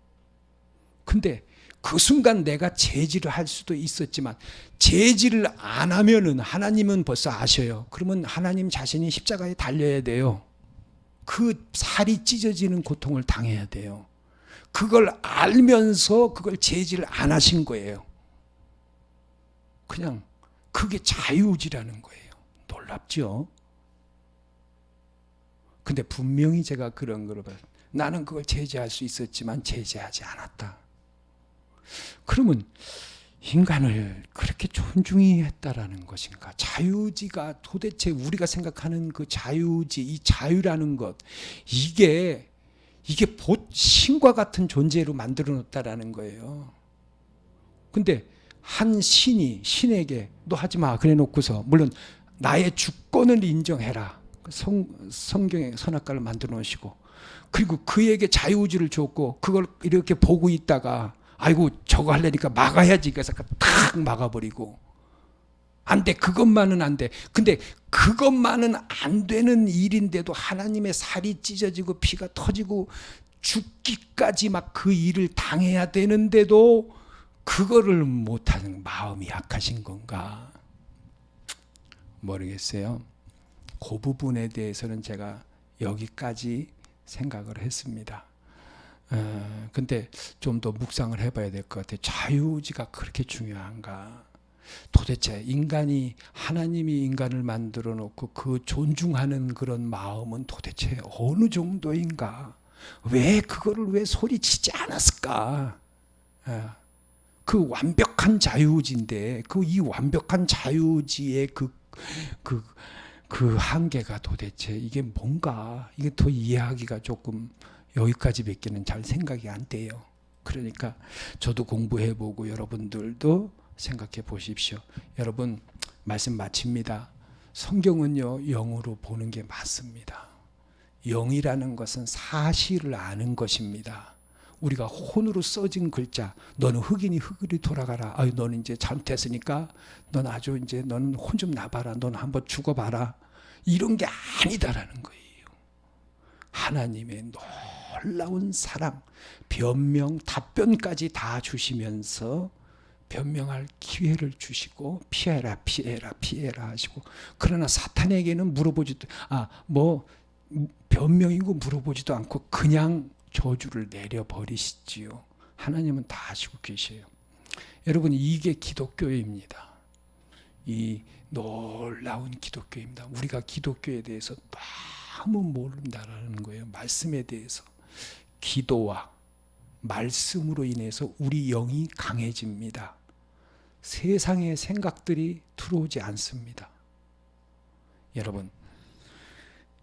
근데 그 순간 내가 제지를 할 수도 있었지만 제지를 안 하면은 하나님은 벌써 아셔요. 그러면 하나님 자신이 십자가에 달려야 돼요. 그 살이 찢어지는 고통을 당해야 돼요. 그걸 알면서 그걸 제지를 안 하신 거예요. 그냥 그게 자유의지라는 거예요. 놀랍죠? 근데 분명히 제가 그런 걸 봐요. 나는 그걸 제재할 수 있었지만 제재하지 않았다. 그러면 인간을 그렇게 존중히 했다라는 것인가? 자유의지가 도대체 우리가 생각하는 그 자유의지, 이 자유라는 것, 이게 신과 같은 존재로 만들어 놓았다라는 거예요. 근데 한 신에게 너 하지 마 그래 놓고서, 물론 나의 주권을 인정해라, 성경에 선악과를 만들어 놓으시고, 그리고 그에게 자유의지를 줬고 그걸 이렇게 보고 있다가 아이고 저거 하려니까 막아야지 그래서 탁 막아버리고, 안 돼, 그것만은 안 돼. 근데 그것만은 안 되는 일인데도 하나님의 살이 찢어지고 피가 터지고 죽기까지 막 그 일을 당해야 되는데도 그거를 못하는 마음이 약하신 건가 모르겠어요. 그 부분에 대해서는 제가 여기까지 생각을 했습니다. 근데 좀 더 묵상을 해봐야 될 것 같아요. 자유의지가 그렇게 중요한가? 도대체 하나님이 인간을 만들어 놓고 그 존중하는 그런 마음은 도대체 어느 정도인가? 왜 소리치지 않았을까? 그 완벽한 자유의지인데 이 완벽한 자유의지의 그 한계가 도대체 이게 뭔가, 이게 더 이해하기가 조금 여기까지밖에는 잘 생각이 안 돼요. 그러니까 저도 공부해보고 여러분들도 생각해 보십시오. 여러분, 말씀 마칩니다. 성경은요, 영으로 보는 게 맞습니다. 영이라는 것은 사실을 아는 것입니다. 우리가 혼으로 써진 글자, 너는 흑인이 흑으로 돌아가라. 아유, 너는 이제 잘못했으니까 넌 아주 이제 너는 혼 좀 나봐라. 너는 한번 죽어봐라. 이런 게 아니다라는 거예요. 하나님의 놀라운 사랑, 변명, 답변까지 다 주시면서 변명할 기회를 주시고 피해라 하시고, 그러나 사탄에게는 변명이고 물어보지도 않고 그냥 저주를 내려버리시지요. 하나님은 다 아시고 계세요. 여러분, 이게 기독교입니다. 이 놀라운 기독교입니다. 우리가 기독교에 대해서 너무 모른다라는 거예요. 말씀에 대해서. 기도와 말씀으로 인해서 우리 영이 강해집니다. 세상의 생각들이 들어오지 않습니다. 여러분,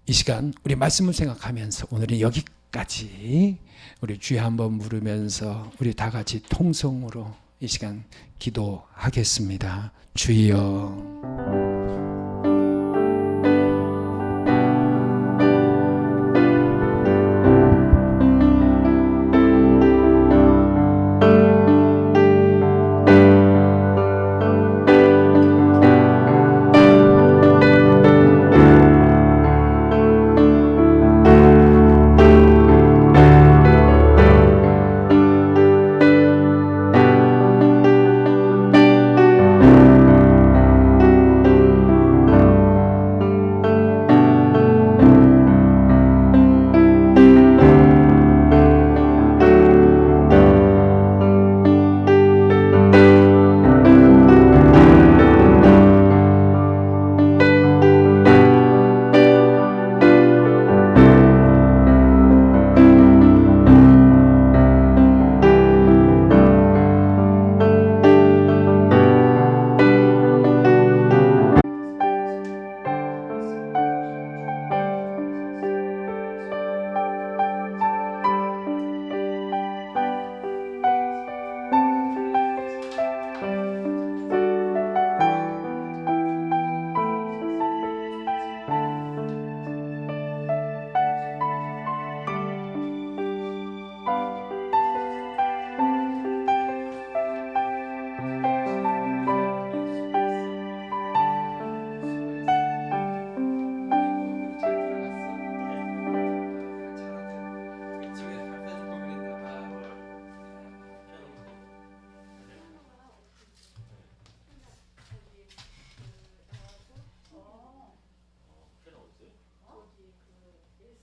이 시간 우리 말씀을 생각하면서 오늘은 여기까지 우리 주여 한번 부르면서 우리 다 같이 통성으로 이 시간 기도하겠습니다. 주여.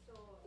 또